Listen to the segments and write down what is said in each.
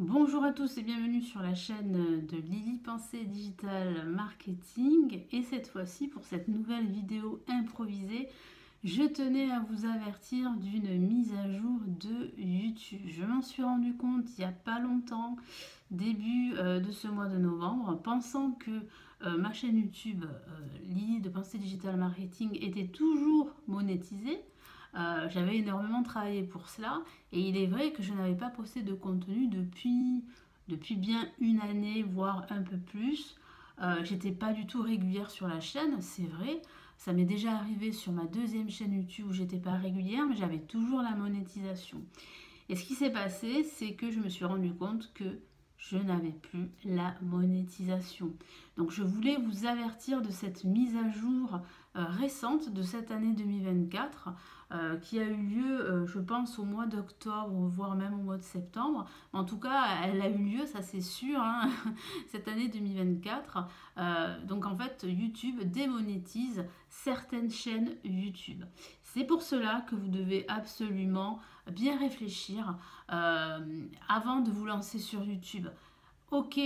Bonjour à tous et bienvenue sur la chaîne de Lily Pensée Digital Marketing. Et cette fois-ci, pour cette nouvelle vidéo improvisée, je tenais à vous avertir d'une mise à jour de YouTube. Je m'en suis rendu compte il n'y a pas longtemps, début de ce mois de novembre, pensant que ma chaîne YouTube Lily de Pensée Digital Marketing était toujours monétisée. J'avais énormément travaillé pour cela et il est vrai que je n'avais pas posté de contenu depuis bien une année, voire un peu plus. J'étais pas du tout régulière sur la chaîne, c'est vrai. Ça m'est déjà arrivé sur ma deuxième chaîne YouTube où j'étais pas régulière, mais j'avais toujours la monétisation. Et ce qui s'est passé, c'est que je me suis rendu compte que je n'avais plus la monétisation. Donc je voulais vous avertir de cette mise à jour récente de cette année 2024 qui a eu lieu, je pense, au mois d'octobre, voire même au mois de septembre. En tout cas, elle a eu lieu, ça c'est sûr, hein, cette année 2024. Donc en fait, YouTube démonétise certaines chaînes YouTube. C'est pour cela que vous devez absolument bien réfléchir avant de vous lancer sur YouTube. Ok,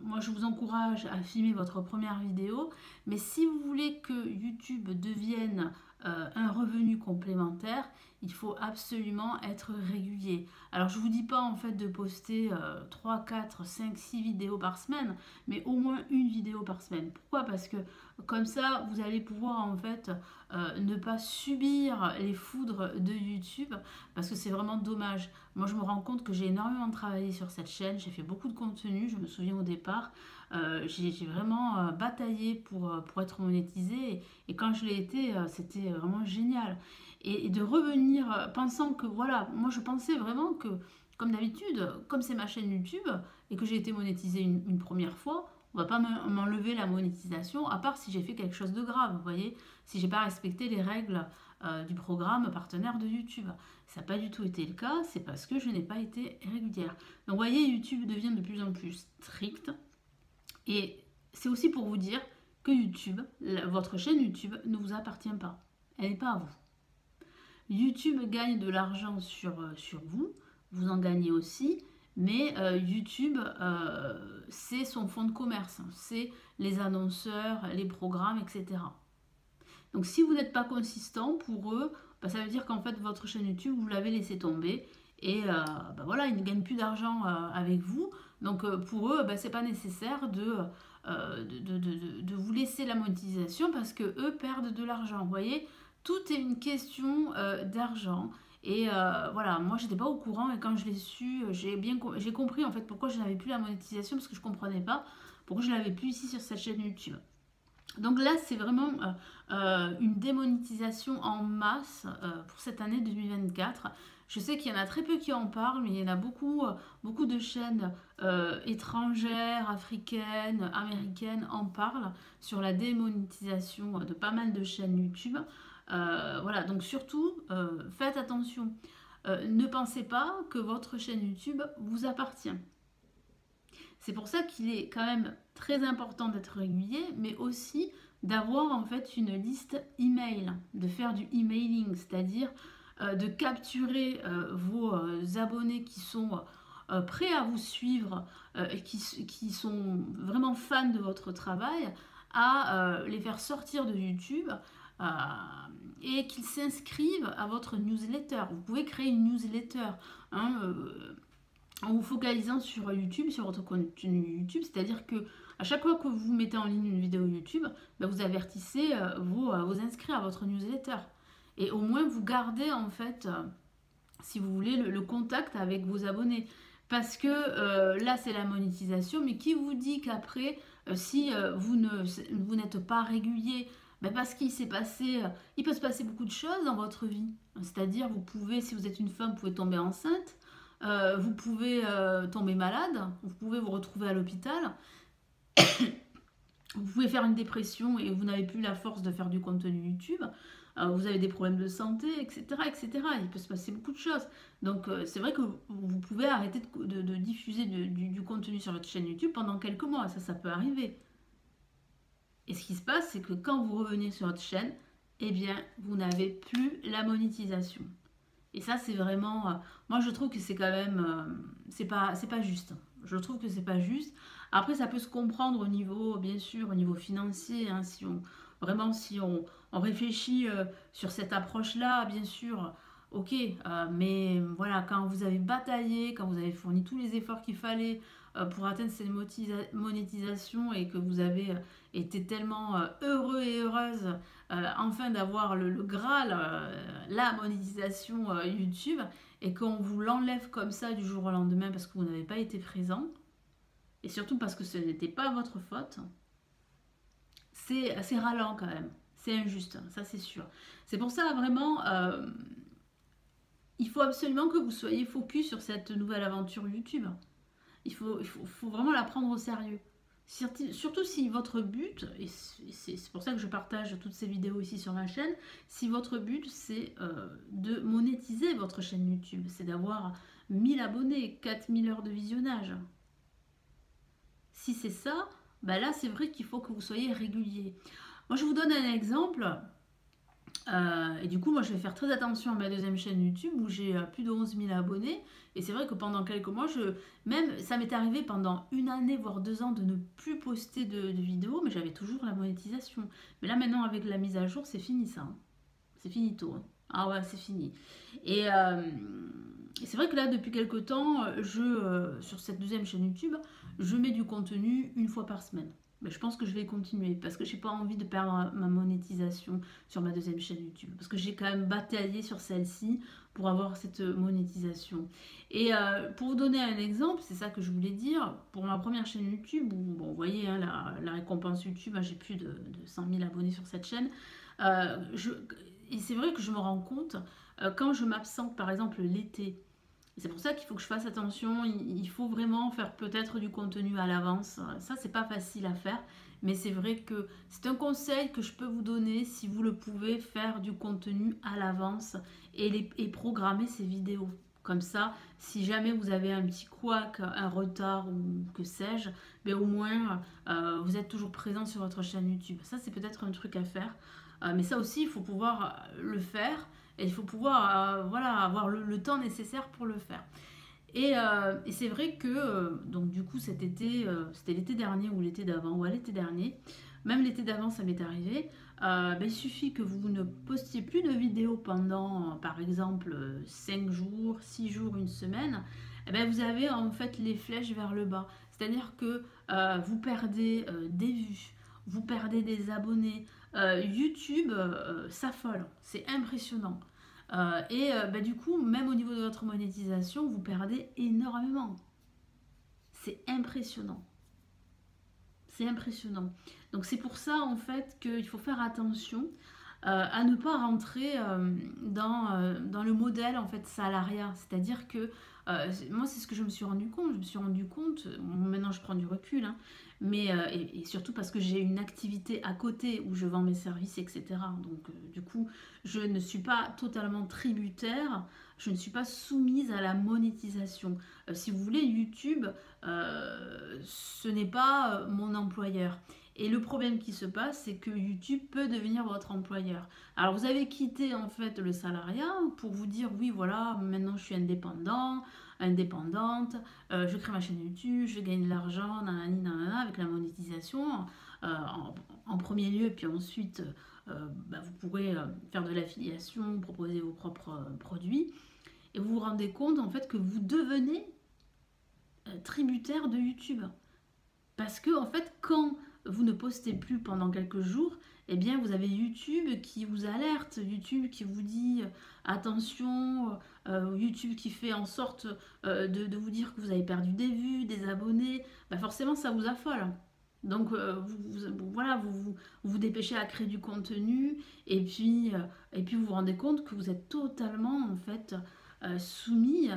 moi je vous encourage à filmer votre première vidéo, mais si vous voulez que YouTube devienne un revenu complémentaire, il faut absolument être régulier. Alors je ne vous dis pas en fait de poster 3, 4, 5, 6 vidéos par semaine, mais au moins une vidéo par semaine. Pourquoi? Parce que comme ça, vous allez pouvoir en fait ne pas subir les foudres de YouTube, parce que c'est vraiment dommage. Moi, je me rends compte que j'ai énormément travaillé sur cette chaîne, j'ai fait beaucoup de contenu, je me souviens au départ, j'ai vraiment bataillé pour être monétisée, et quand je l'ai été, c'était vraiment génial. Et de revenir pensant que, voilà, moi je pensais vraiment que, comme d'habitude, comme c'est ma chaîne YouTube, et que j'ai été monétisée une première fois, on va pas m'enlever la monétisation, à part si j'ai fait quelque chose de grave, vous voyez, si j'ai pas respecté les règles du programme partenaire de YouTube. Ça n'a pas du tout été le cas, c'est parce que je n'ai pas été régulière. Donc vous voyez, YouTube devient de plus en plus strict. Et c'est aussi pour vous dire que YouTube, votre chaîne YouTube, ne vous appartient pas. Elle n'est pas à vous. YouTube gagne de l'argent sur vous, vous en gagnez aussi, mais YouTube, c'est son fonds de commerce, c'est les annonceurs, les programmes, etc. Donc si vous n'êtes pas consistant pour eux, bah, ça veut dire qu'en fait votre chaîne YouTube, vous l'avez laissé tomber et bah, voilà, ils ne gagnent plus d'argent avec vous. Donc pour eux, bah, c'est pas nécessaire de vous laisser la monétisation parce que eux perdent de l'argent. Vous voyez, tout est une question d'argent. Et voilà, moi j'étais pas au courant et quand je l'ai su, j'ai compris en fait pourquoi je n'avais plus la monétisation parce que je comprenais pas pourquoi je l'avais plus ici sur cette chaîne YouTube. Donc là, c'est vraiment une démonétisation en masse pour cette année 2024. Je sais qu'il y en a très peu qui en parlent, mais il y en a beaucoup, beaucoup de chaînes étrangères, africaines, américaines en parlent sur la démonétisation de pas mal de chaînes YouTube. Voilà, donc surtout, faites attention. Ne pensez pas que votre chaîne YouTube vous appartient. C'est pour ça qu'il est quand même très important d'être régulier, mais aussi d'avoir en fait une liste email, de faire du emailing, c'est-à-dire de capturer vos abonnés qui sont prêts à vous suivre et qui sont vraiment fans de votre travail, à les faire sortir de YouTube euh, et qu'ils s'inscrivent à votre newsletter. Vous pouvez créer une newsletter. Hein, en vous focalisant sur YouTube, sur votre contenu YouTube, c'est-à-dire que à chaque fois que vous mettez en ligne une vidéo YouTube, bah, vous avertissez vos inscrits à votre newsletter. Et au moins vous gardez en fait, si vous voulez, le contact avec vos abonnés. Parce que là c'est la monétisation, mais qui vous dit qu'après, si vous n'êtes pas régulier, bah, parce qu'il s'est passé, il peut se passer beaucoup de choses dans votre vie. C'est-à-dire, vous pouvez, si vous êtes une femme, vous pouvez tomber enceinte. Vous pouvez tomber malade, vous pouvez vous retrouver à l'hôpital, vous pouvez faire une dépression et vous n'avez plus la force de faire du contenu YouTube, vous avez des problèmes de santé, etc., etc. Il peut se passer beaucoup de choses. Donc c'est vrai que vous pouvez arrêter de diffuser du contenu sur votre chaîne YouTube pendant quelques mois, ça peut arriver. Et ce qui se passe, c'est que quand vous revenez sur votre chaîne, eh bien, vous n'avez plus la monétisation. Et ça, c'est vraiment... moi, je trouve que c'est quand même... c'est pas juste. Je trouve que c'est pas juste. Après, ça peut se comprendre au niveau, bien sûr, au niveau financier. Hein, si on, vraiment, si on réfléchit sur cette approche-là, bien sûr, ok. Mais voilà, quand vous avez bataillé, quand vous avez fourni tous les efforts qu'il fallait pour atteindre cette monétisation et que vous avez été tellement heureux et heureuse enfin d'avoir le Graal, la monétisation YouTube, et qu'on vous l'enlève comme ça du jour au lendemain parce que vous n'avez pas été présent, et surtout parce que ce n'était pas votre faute, c'est assez ralent quand même. C'est injuste, ça c'est sûr. C'est pour ça vraiment, il faut absolument que vous soyez focus sur cette nouvelle aventure YouTube. Faut vraiment la prendre au sérieux. Surtout si votre but, et c'est pour ça que je partage toutes ces vidéos ici sur ma chaîne, si votre but c'est de monétiser votre chaîne YouTube, c'est d'avoir 1000 abonnés, 4000 heures de visionnage. Si c'est ça, bah là c'est vrai qu'il faut que vous soyez régulier. Moi je vous donne un exemple. Et du coup, moi, je vais faire très attention à ma deuxième chaîne YouTube où j'ai plus de 11 000 abonnés. Et c'est vrai que pendant quelques mois, même ça m'est arrivé pendant une année, voire 2 ans, de ne plus poster de vidéos, mais j'avais toujours la monétisation. Mais là, maintenant, avec la mise à jour, c'est fini ça. Hein. C'est finito. Hein. Ah ouais, c'est fini. Et c'est vrai que là, depuis quelques temps, sur cette deuxième chaîne YouTube, je mets du contenu une fois par semaine. Mais je pense que je vais continuer parce que j'ai pas envie de perdre ma monétisation sur ma deuxième chaîne YouTube. Parce que j'ai quand même bataillé sur celle-ci pour avoir cette monétisation. Et pour vous donner un exemple, c'est ça que je voulais dire, pour ma première chaîne YouTube, où bon, vous voyez hein, la récompense YouTube, hein, j'ai plus de 100 000 abonnés sur cette chaîne. Et c'est vrai que je me rends compte, quand je m'absente par exemple l'été, c'est pour ça qu'il faut que je fasse attention. Il faut vraiment faire peut-être du contenu à l'avance. Ça, c'est pas facile à faire. Mais c'est vrai que c'est un conseil que je peux vous donner si vous le pouvez, faire du contenu à l'avance et programmer ces vidéos. Comme ça, si jamais vous avez un petit couac, un retard ou que sais-je, mais au moins vous êtes toujours présent sur votre chaîne YouTube. Ça, c'est peut-être un truc à faire. Mais ça aussi, il faut pouvoir le faire. Et il faut pouvoir voilà, avoir le temps nécessaire pour le faire. Et c'est vrai que, donc du coup cet été, c'était l'été dernier ou l'été d'avant, ouais l'été dernier, même l'été d'avant ça m'est arrivé, il suffit que vous ne postiez plus de vidéos pendant par exemple 5 jours, 6 jours, une semaine, et bien, vous avez en fait les flèches vers le bas. C'est-à-dire que vous perdez des vues, vous perdez des abonnés. YouTube s'affole, c'est impressionnant. Du coup, même au niveau de votre monétisation, vous perdez énormément. C'est impressionnant. C'est impressionnant. Donc c'est pour ça en fait qu'il faut faire attention à ne pas rentrer dans le modèle en fait salariat. C'est-à-dire que moi c'est ce que je me suis rendu compte. Je me suis rendu compte, maintenant je prends du recul, hein, mais et surtout parce que j'ai une activité à côté où je vends mes services, etc. Donc du coup je ne suis pas totalement tributaire. Je ne suis pas soumise à la monétisation. Si vous voulez, YouTube, ce n'est pas mon employeur. Et le problème qui se passe, c'est que YouTube peut devenir votre employeur. Alors vous avez quitté en fait le salariat pour vous dire oui voilà, maintenant je suis indépendante, je crée ma chaîne YouTube, je gagne de l'argent, nanani, nanana, avec la monétisation en premier lieu, puis ensuite vous pourrez faire de l'affiliation, proposer vos propres produits, et vous vous rendez compte en fait que vous devenez tributaire de YouTube. Parce que en fait, quand vous ne postez plus pendant quelques jours, eh bien vous avez YouTube qui vous alerte, YouTube qui vous dit attention, YouTube qui fait en sorte de vous dire que vous avez perdu des vues, des abonnés, forcément ça vous affole. Donc vous vous dépêchez à créer du contenu et puis vous vous rendez compte que vous êtes totalement en fait soumis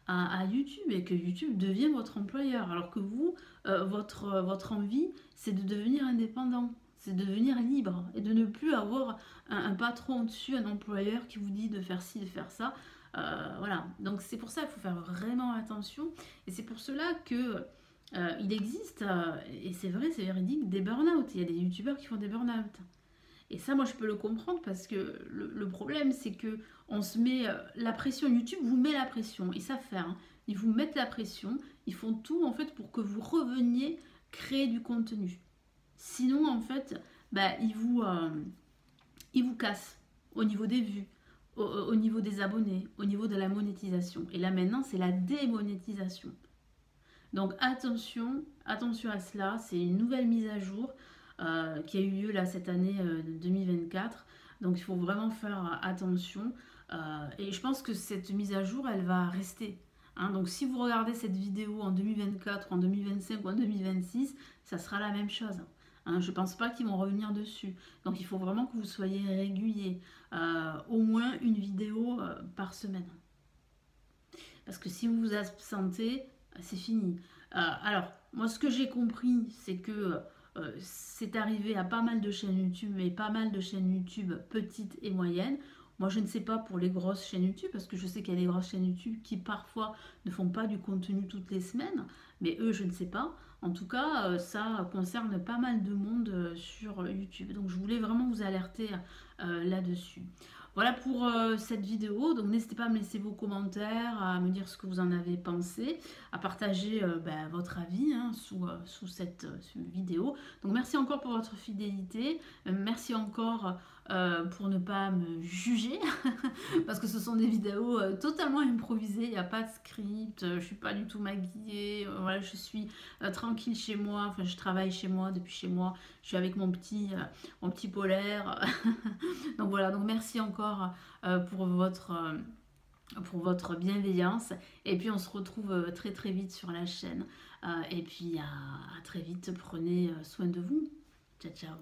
à YouTube et que YouTube devient votre employeur alors que vous, votre envie c'est de devenir indépendant, c'est de devenir libre et de ne plus avoir un patron au-dessus, un employeur qui vous dit de faire ci, de faire ça. Voilà, donc c'est pour ça qu'il faut faire vraiment attention et c'est pour cela que il existe, et c'est vrai, c'est véridique, des burn-out. Il y a des youtubeurs qui font des burn-out. Et ça, moi, je peux le comprendre parce que le problème, c'est que on se met la pression. YouTube vous met la pression. Ils savent faire. Hein. Ils vous mettent la pression. Ils font tout, en fait, pour que vous reveniez créer du contenu. Sinon, en fait, bah, ils vous cassent au niveau des vues, au niveau des abonnés, au niveau de la monétisation. Et là, maintenant, c'est la démonétisation. Donc, attention à cela. C'est une nouvelle mise à jour qui a eu lieu là cette année 2024. Donc il faut vraiment faire attention. Et je pense que cette mise à jour, elle va rester. Hein. Donc si vous regardez cette vidéo en 2024, en 2025 ou en 2026, ça sera la même chose. Hein. Je ne pense pas qu'ils vont revenir dessus. Donc il faut vraiment que vous soyez régulier. Au moins une vidéo par semaine. Parce que si vous vous absentez, c'est fini. Alors, moi ce que j'ai compris, c'est que c'est arrivé à pas mal de chaînes YouTube, mais pas mal de chaînes YouTube petites et moyennes. Moi, je ne sais pas pour les grosses chaînes YouTube, parce que je sais qu'il y a des grosses chaînes YouTube qui parfois ne font pas du contenu toutes les semaines, mais eux, je ne sais pas. En tout cas, ça concerne pas mal de monde sur YouTube. Donc, je voulais vraiment vous alerter là-dessus. Voilà pour cette vidéo. Donc, n'hésitez pas à me laisser vos commentaires, à me dire ce que vous en avez pensé, à partager votre avis hein, sous cette vidéo. Donc, merci encore pour votre fidélité. Merci encore pour ne pas me juger, parce que ce sont des vidéos totalement improvisées. Il n'y a pas de script, je ne suis pas du tout maquillée. Voilà, je suis tranquille chez moi. Enfin, je travaille chez moi, depuis chez moi. Je suis avec mon petit polaire. Donc voilà, donc merci encore pour votre bienveillance. Et puis on se retrouve très très vite sur la chaîne. Et puis à très vite, prenez soin de vous. Ciao ciao.